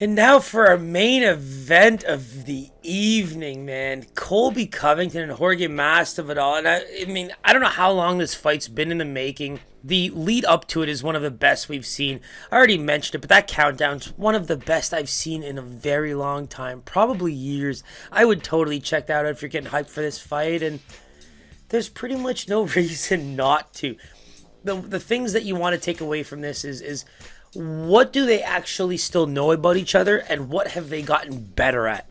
And now for our main event of the evening, man. Colby Covington and Jorge Masvidal. And I mean, I don't know how long this fight's been in the making. The lead up to it is one of the best we've seen. I already mentioned it, but that countdown's one of the best I've seen in a very long time. Probably years. I would totally check that out if you're getting hyped for this fight. And there's pretty much no reason not to. The things that you want to take away from this is what do they actually still know about each other and what have they gotten better at?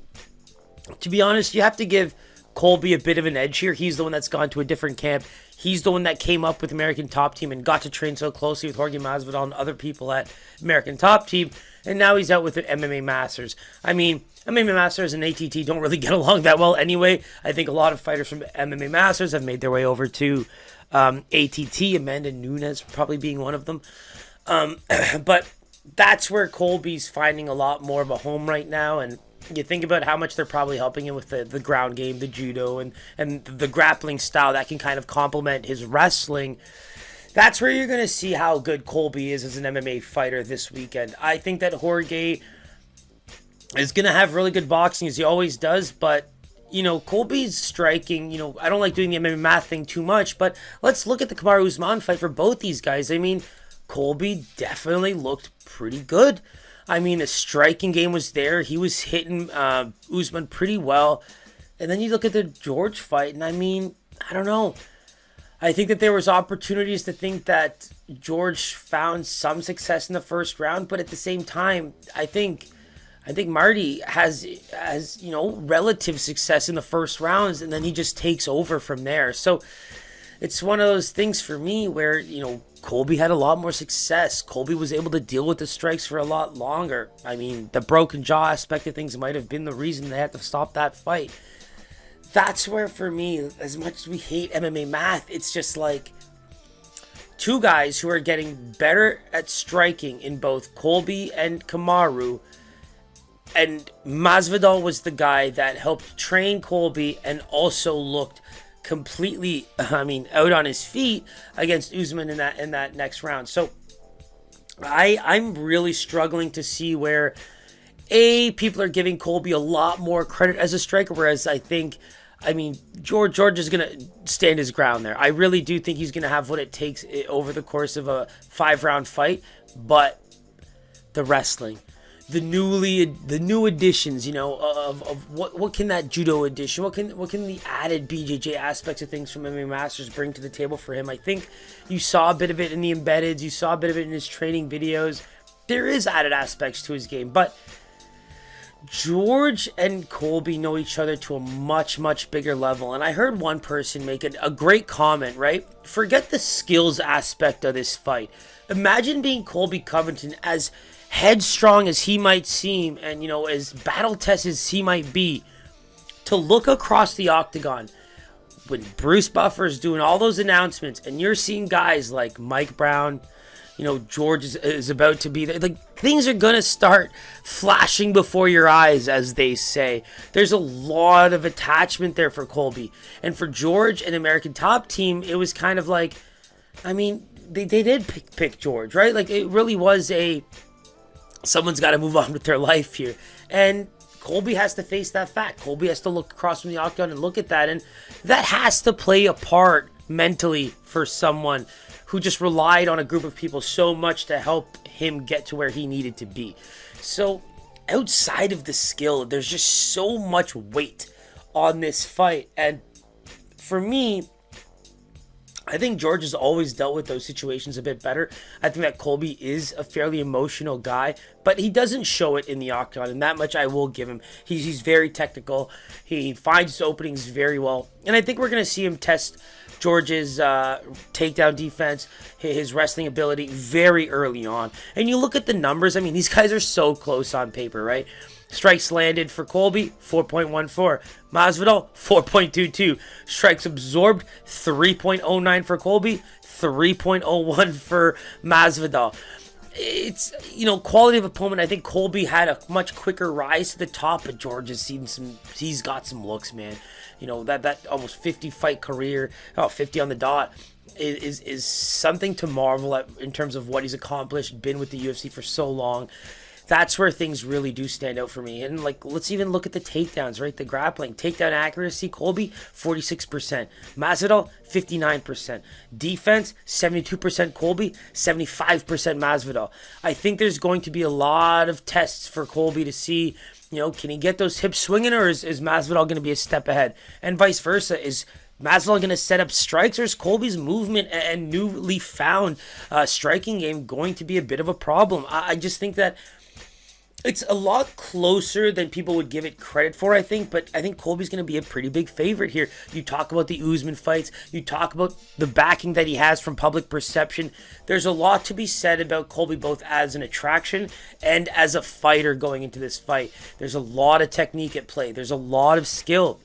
To be honest, you have to give Colby a bit of an edge here. He's the one that's gone to a different camp. He's the one that came up with American Top Team and got to train so closely with Jorge Masvidal and other people at American Top Team. And now he's out with the MMA Masters. I mean, MMA Masters and ATT don't really get along that well anyway. I think a lot of fighters from MMA Masters have made their way over to ATT, Amanda Nunes probably being one of them. But that's where Colby's finding a lot more of a home right now. And you think about how much they're probably helping him with the ground game, the judo, and the grappling style that can kind of complement his wrestling. That's where you're going to see how good Colby is as an MMA fighter this weekend. I think that Jorge is going to have really good boxing as he always does, but Colby's striking, I don't like doing the MMA math thing too much, but let's look at the Kamaru Usman fight for both these guys. I mean, Colby definitely looked pretty good. I mean, the striking game was there. He was hitting Usman pretty well. And then you look at the George fight, and I mean, I don't know. I think that there was opportunities to think that George found some success in the first round, but at the same time, I think Marty has relative success in the first rounds, and then he just takes over from there. So it's one of those things for me where, Colby had a lot more success. Colby was able to deal with the strikes for a lot longer. I mean, the broken jaw aspect of things might have been the reason they had to stop that fight. That's where, for me, as much as we hate MMA math, it's just like two guys who are getting better at striking in both Colby and Kamaru. And Masvidal was the guy that helped train Colby and also looked completely, out on his feet against Usman in that next round. So I'm really struggling to see where people are giving Colby a lot more credit as a striker, whereas George is going to stand his ground there. I really do think he's going to have what it takes over the course of a 5-round fight, but the wrestling, the new additions, of what can that judo addition, what can the added BJJ aspects of things from MMA Masters bring to the table for him? I think you saw a bit of it in the embeddeds, you saw a bit of it in his training videos. There is added aspects to his game, but George and Colby know each other to a much, much bigger level. And I heard one person make a great comment, right? Forget the skills aspect of this fight. Imagine being Colby Covington, as headstrong as he might seem and as battle tested as he might be, to look across the octagon when Bruce Buffer is doing all those announcements and you're seeing guys like Mike Brown, George is about to be there. Like, things are gonna start flashing before your eyes, as they say. There's a lot of attachment there for Colby, and for George and American Top Team, it was kind of like, they did pick George, right? Like, it really was someone's got to move on with their life here. And Colby has to face that fact. Colby has to look across from the octagon and look at that. And that has to play a part mentally for someone who just relied on a group of people so much to help him get to where he needed to be. So outside of the skill, there's just so much weight on this fight. And for me, I think George has always dealt with those situations a bit better. I think that Colby is a fairly emotional guy, but he doesn't show it in the octagon, and that much I will give him. He's very technical. He finds openings very well, and I think we're going to see him test George's takedown defense, his wrestling ability very early on. And you look at the numbers, these guys are so close on paper, right? Strikes landed for Colby, 4.14. Masvidal, 4.22. Strikes absorbed, 3.09 for Colby, 3.01 for Masvidal. It's, quality of opponent. I think Colby had a much quicker rise to the top, but George has he's got some looks, man. That almost 50 fight career, 50 on the dot, is something to marvel at in terms of what he's accomplished, been with the UFC for so long. That's where things really do stand out for me. And like, let's even look at the takedowns, right? The grappling. Takedown accuracy, Colby, 46%. Masvidal, 59%. Defense, 72% Colby, 75% Masvidal. I think there's going to be a lot of tests for Colby to see, can he get those hips swinging, or is Masvidal going to be a step ahead? And vice versa, is Masvidal going to set up strikes, or is Colby's movement and newly found striking game going to be a bit of a problem? I just think that it's a lot closer than people would give it credit for, I think, but I think Colby's going to be a pretty big favorite here. You talk about the Usman fights, you talk about the backing that he has from public perception. There's a lot to be said about Colby, both as an attraction and as a fighter going into this fight. There's a lot of technique at play. There's a lot of skill.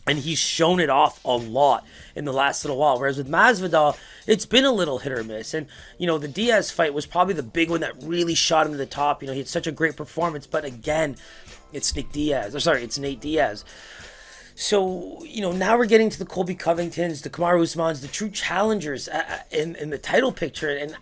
And he's shown it off a lot in the last little while. Whereas with Masvidal, it's been a little hit or miss. And, the Diaz fight was probably the big one that really shot him to the top. He had such a great performance. But again, it's Nate Diaz. So, now we're getting to the Colby Covingtons, the Kamaru Usmans, the true challengers in the title picture. And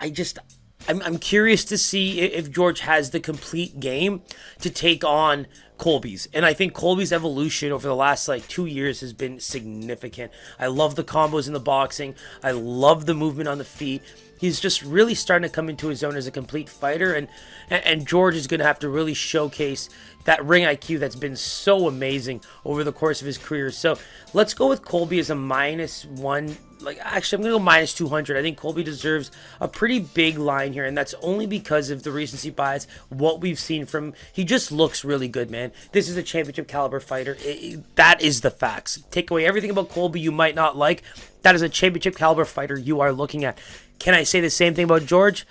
I'm curious to see if George has the complete game to take on Colby's. And I think Colby's evolution over the last 2 years has been significant. I love the combos in the boxing. I love the movement on the feet. He's just really starting to come into his own as a complete fighter, and George is going to have to really showcase that ring IQ that's been so amazing over the course of his career. So let's go with Colby as a -1. Actually, I'm going to go -200. I think Colby deserves a pretty big line here, and that's only because of the recency bias, what we've seen from him. He just looks really good, man. This is a championship caliber fighter. That is the facts. Take away everything about Colby you might not like. That is a championship caliber fighter you are looking at. Can I say the same thing about George?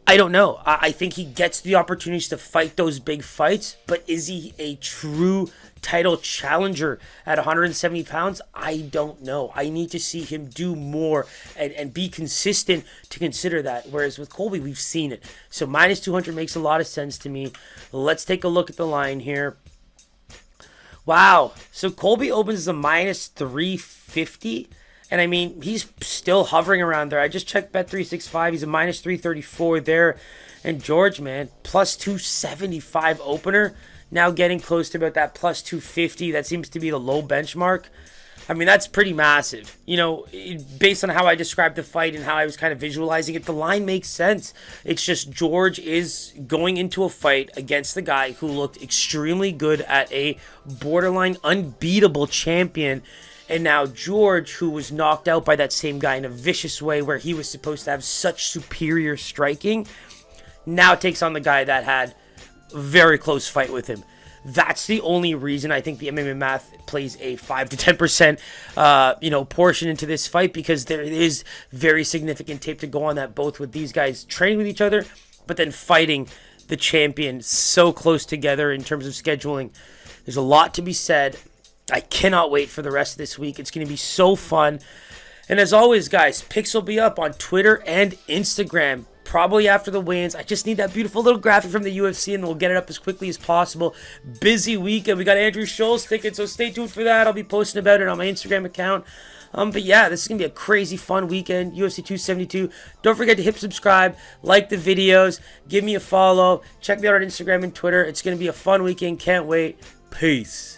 I don't know. I think he gets the opportunities to fight those big fights, but is he a true title challenger at 170 pounds? I don't know. I need to see him do more and be consistent to consider that. Whereas with Colby, we've seen it. So -200 makes a lot of sense to me. Let's take a look at the line here. Wow. So Colby opens as a -350. And I mean, he's still hovering around there. I just checked Bet365. He's a -334 there. And George, man, +275 opener. Now getting close to about that +250. That seems to be the low benchmark. I mean, that's pretty massive. Based on how I described the fight and how I was kind of visualizing it, the line makes sense. It's just George is going into a fight against the guy who looked extremely good at a borderline unbeatable champion. And now George, who was knocked out by that same guy in a vicious way where he was supposed to have such superior striking, now takes on the guy that had a very close fight with him. That's the only reason I think the MMA math plays a 5 to 10% portion into this fight, because there is very significant tape to go on that, both with these guys training with each other, but then fighting the champion so close together in terms of scheduling. There's a lot to be said. I cannot wait for the rest of this week. It's going to be so fun. And as always, guys, picks will be up on Twitter and Instagram probably after the weigh-ins. I just need that beautiful little graphic from the UFC, and we'll get it up as quickly as possible. Busy weekend. We got Andrew Scholl's ticket, so stay tuned for that. I'll be posting about it on my Instagram account. But yeah, this is going to be a crazy fun weekend. UFC 272. Don't forget to hit subscribe, like the videos, give me a follow, check me out on Instagram and Twitter. It's going to be a fun weekend. Can't wait. Peace.